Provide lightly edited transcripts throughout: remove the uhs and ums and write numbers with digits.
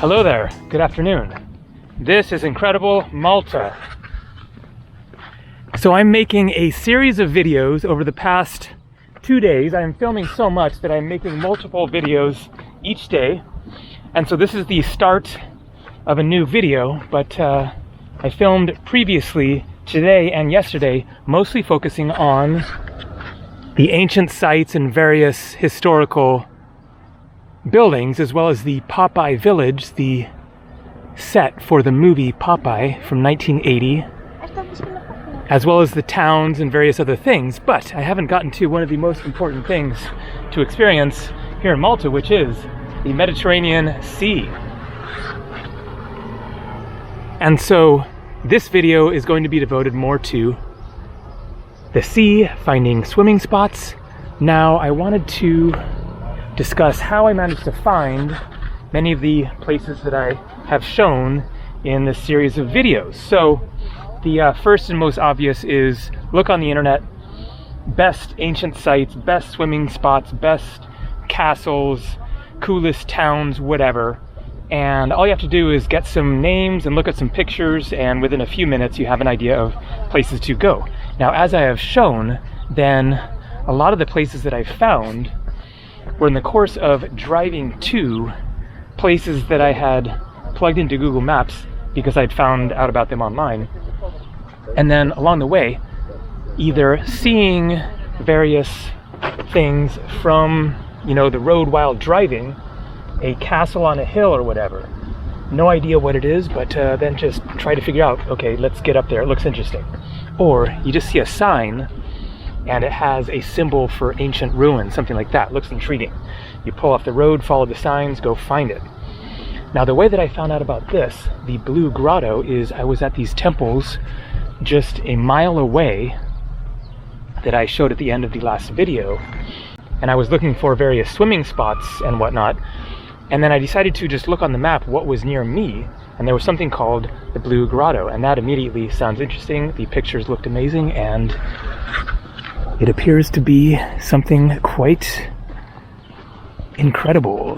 Hello there, good afternoon. This is incredible Malta. So I'm making a series of videos over the past 2 days. I'm filming so much that I'm making multiple videos each day. And so this is the start of a new video, but I filmed previously today and yesterday, mostly focusing on the ancient sites and various historical buildings, as well as the Popeye village, the set for the movie Popeye from 1980, as well as the towns and various other things. But I haven't gotten to one of the most important things to experience here in Malta, which is the Mediterranean Sea. And so this video is going to be devoted more to the sea, finding swimming spots. Now, I wanted to discuss how I managed to find many of the places that I have shown in this series of videos. So the first and most obvious is look on the internet, best ancient sites, best swimming spots, best castles, coolest towns, whatever. And all you have to do is get some names and look at some pictures, and within a few minutes you have an idea of places to go. Now, as I have shown, then a lot of the places that I found were in the course of driving to places that I had plugged into Google Maps because I'd found out about them online. And then along the way, either seeing various things from, the road while driving, a castle on a hill or whatever. No idea what it is, but then just try to figure out, okay, let's get up there, it looks interesting. Or you just see a sign and it has a symbol for ancient ruins, something like that, looks intriguing. You pull off the road, follow the signs, go find it. Now, the way that I found out about this, the Blue Grotto, is I was at these temples just a mile away that I showed at the end of the last video, and I was looking for various swimming spots and whatnot, and then I decided to just look on the map what was near me, and there was something called the Blue Grotto, and that immediately sounds interesting. The pictures looked amazing, and it appears to be something quite incredible.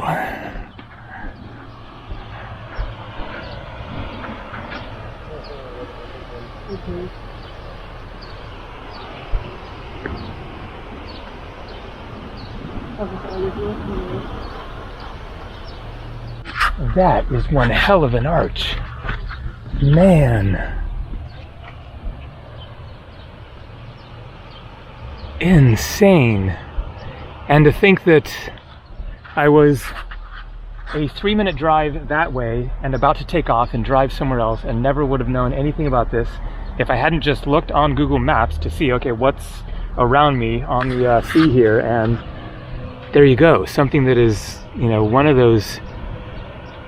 That is one hell of an arch. Man. Insane. And to think that I was a 3-minute drive that way and about to take off and drive somewhere else and never would have known anything about this if I hadn't just looked on Google Maps to see, okay, what's around me on the sea here. And there you go, something that is, one of those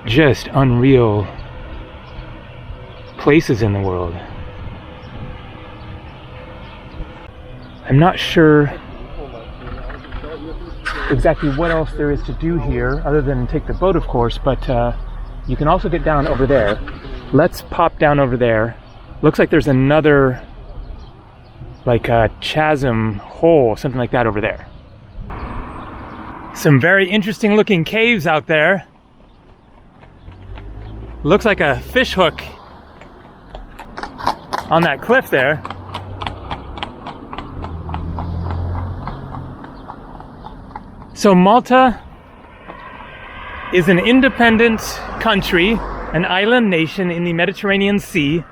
just unreal places in the world. I'm not sure exactly what else there is to do here other than take the boat, of course, but you can also get down over there. Let's pop down over there. Looks like there's another, like a chasm hole, something like that over there. Some very interesting looking caves out there. Looks like a fish hook on that cliff there. So Malta is an independent country, an island nation in the Mediterranean Sea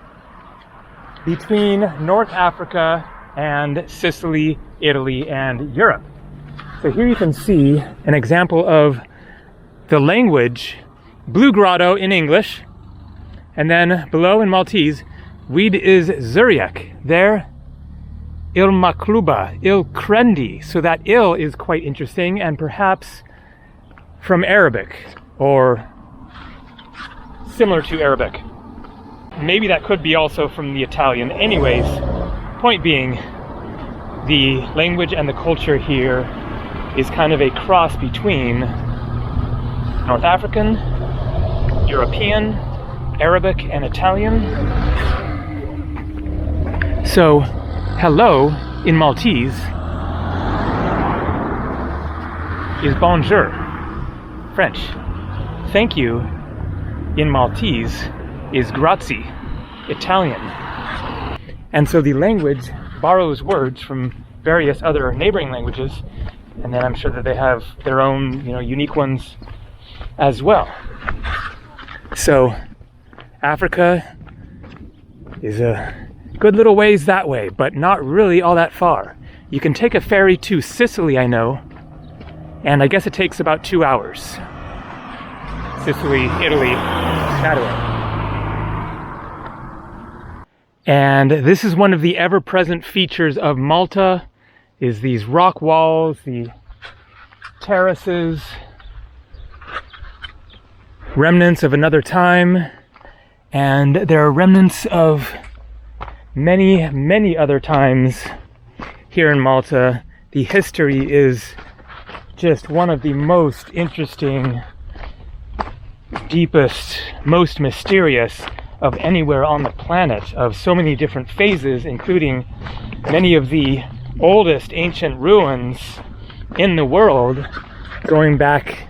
between North Africa and Sicily, Italy, and Europe. So here you can see an example of the language, Blue Grotto in English, and then below in Maltese, weed is Zuriak. There, Il Makluba, Il Krendi. So that Il is quite interesting, and perhaps from Arabic, or similar to Arabic. Maybe that could be also from the Italian. Anyways, point being, the language and the culture here is kind of a cross between North African, European, Arabic, and Italian. So, hello in Maltese is bonjour, French. Thank you in Maltese is grazie, Italian. And so the language borrows words from various other neighboring languages, and then I'm sure that they have their own, unique ones as well. So Africa is a good little ways that way, but not really all that far. You can take a ferry to Sicily, I know, and I guess it takes about 2 hours. Sicily, Italy, that way. And this is one of the ever-present features of Malta, is these rock walls, the terraces, remnants of another time, and there are remnants of many, many other times here in Malta. The history is just one of the most interesting, deepest, most mysterious of anywhere on the planet, of so many different phases, including many of the oldest ancient ruins in the world, going back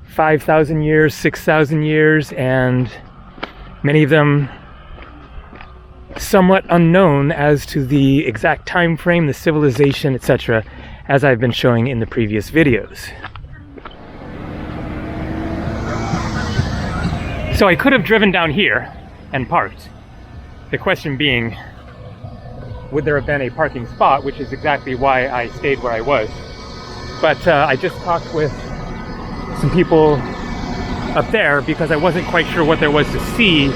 5,000 years, 6,000 years, and many of them somewhat unknown as to the exact time frame, the civilization, etc., as I've been showing in the previous videos. So I could have driven down here and parked. The question being, would there have been a parking spot, which is exactly why I stayed where I was. But I just talked with some people up there because I wasn't quite sure what there was to see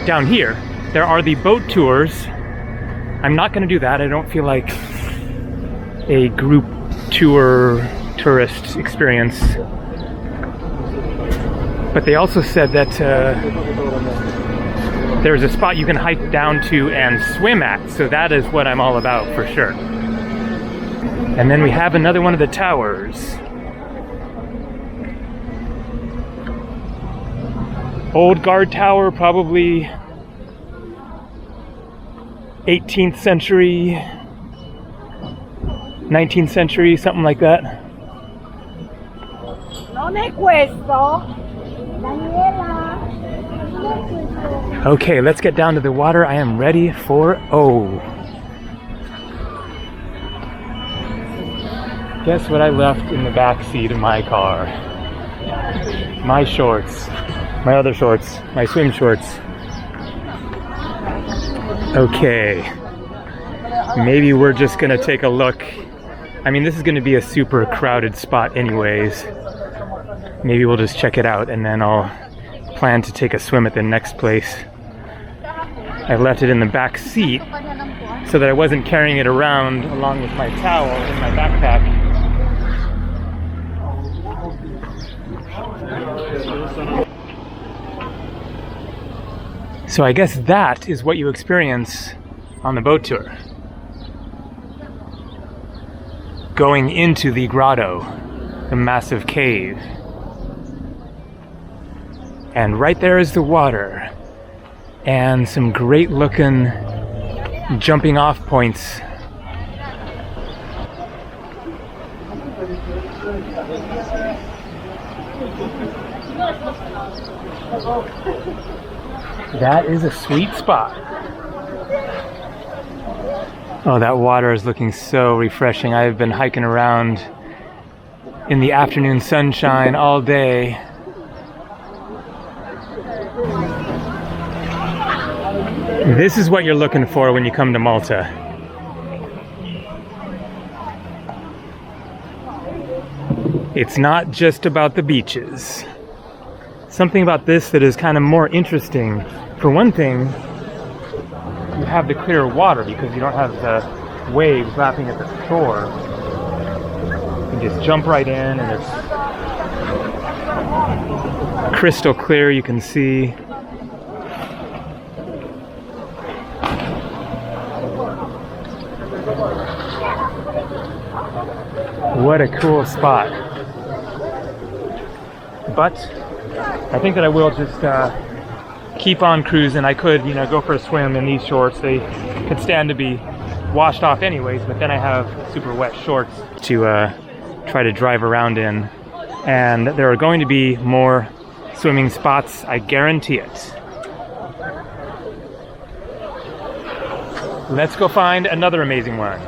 down here. There are the boat tours. I'm not going to do that. I don't feel like a group tourist experience. But they also said that there's a spot you can hike down to and swim at, so that is what I'm all about for sure. And then we have another one of the towers. Old guard tower, probably 18th century, 19th century, something like that. Non è questo, Daniela. Okay, let's get down to the water. I am ready for Guess what I left in the back seat of my car? My shorts. My other shorts. My swim shorts. Okay. Maybe we're just gonna take a look. I mean, this is gonna be a super crowded spot anyways. Maybe we'll just check it out and then I'll plan to take a swim at the next place. I left it in the back seat so that I wasn't carrying it around along with my towel in my backpack. So I guess that is what you experience on the boat tour. Going into the grotto, the massive cave. And right there is the water and some great looking jumping off points. That is a sweet spot. Oh, that water is looking so refreshing. I've been hiking around in the afternoon sunshine all day. This is what you're looking for when you come to Malta. It's not just about the beaches. Something about this that is kind of more interesting. For one thing, you have the clear water because you don't have the waves lapping at the shore. You can just jump right in and it's crystal clear, you can see. What a cool spot. But I think that I will just keep on cruising. I could, go for a swim in these shorts. They could stand to be washed off anyways, but then I have super wet shorts to try to drive around in. And there are going to be more swimming spots, I guarantee it. Let's go find another amazing one.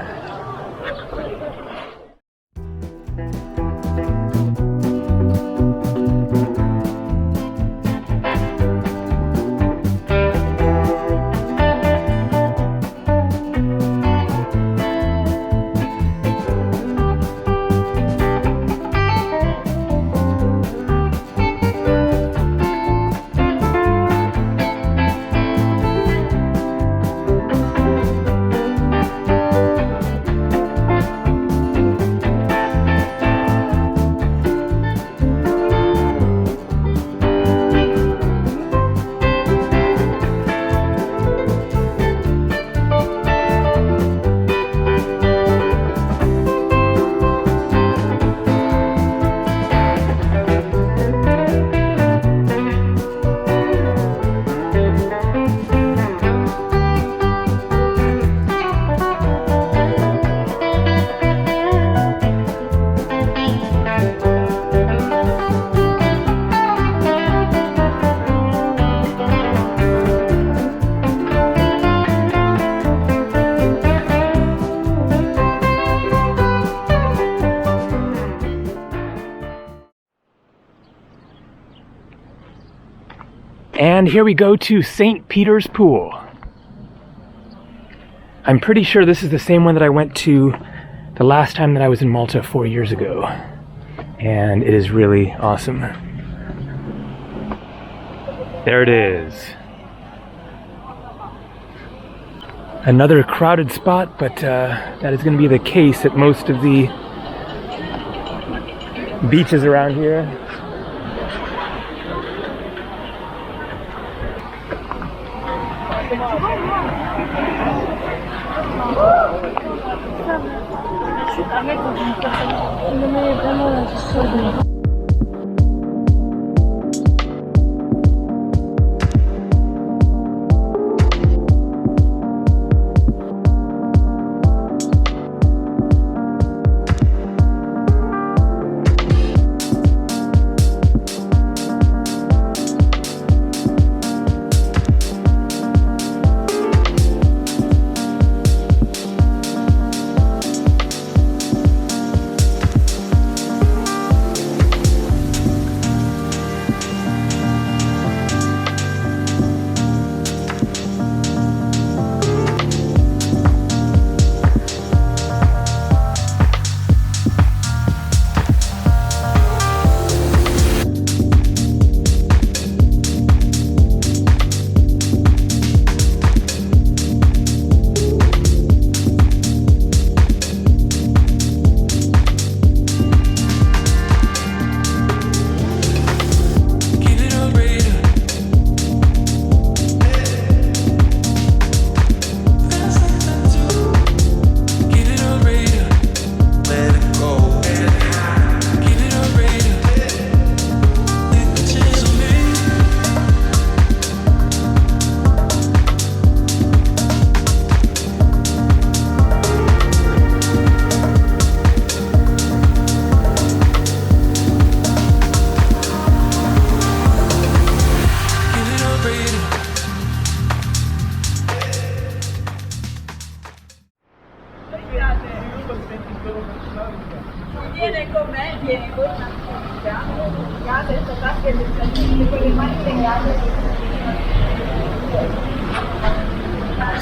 And here we go to St. Peter's Pool. I'm pretty sure this is the same one that I went to the last time that I was in Malta 4 years ago. And it is really awesome. There it is. Another crowded spot, but that is going to be the case at most of the beaches around here.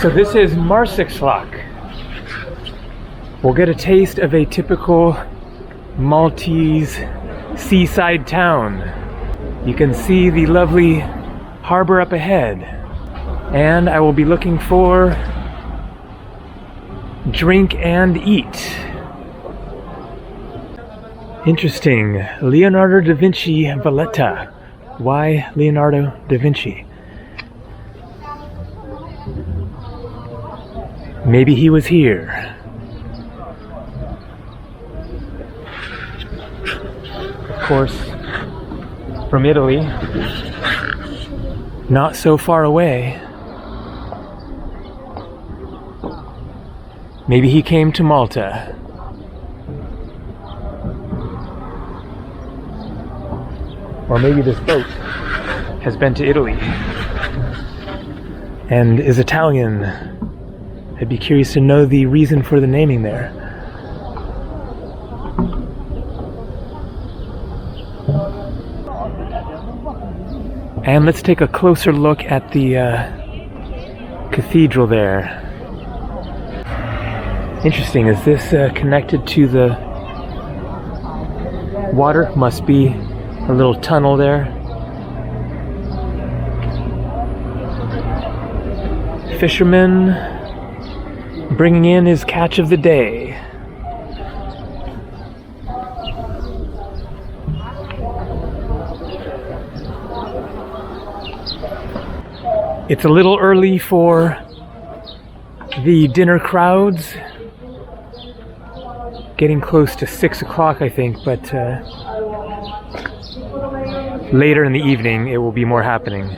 So this is Marsaxlokk. We'll get a taste of a typical Maltese seaside town. You can see the lovely harbor up ahead. And I will be looking for drink and eat. Interesting. Leonardo da Vinci Valletta. Why Leonardo da Vinci? Maybe he was here. Of course, from Italy, not so far away. Maybe he came to Malta. Or maybe this boat has been to Italy and is Italian. I'd be curious to know the reason for the naming there. And let's take a closer look at the cathedral there. Interesting, is this connected to the water? Must be a little tunnel there. Fisherman bringing in his catch of the day. It's a little early for the dinner crowds. Getting close to 6 o'clock, I think, but later in the evening it will be more happening.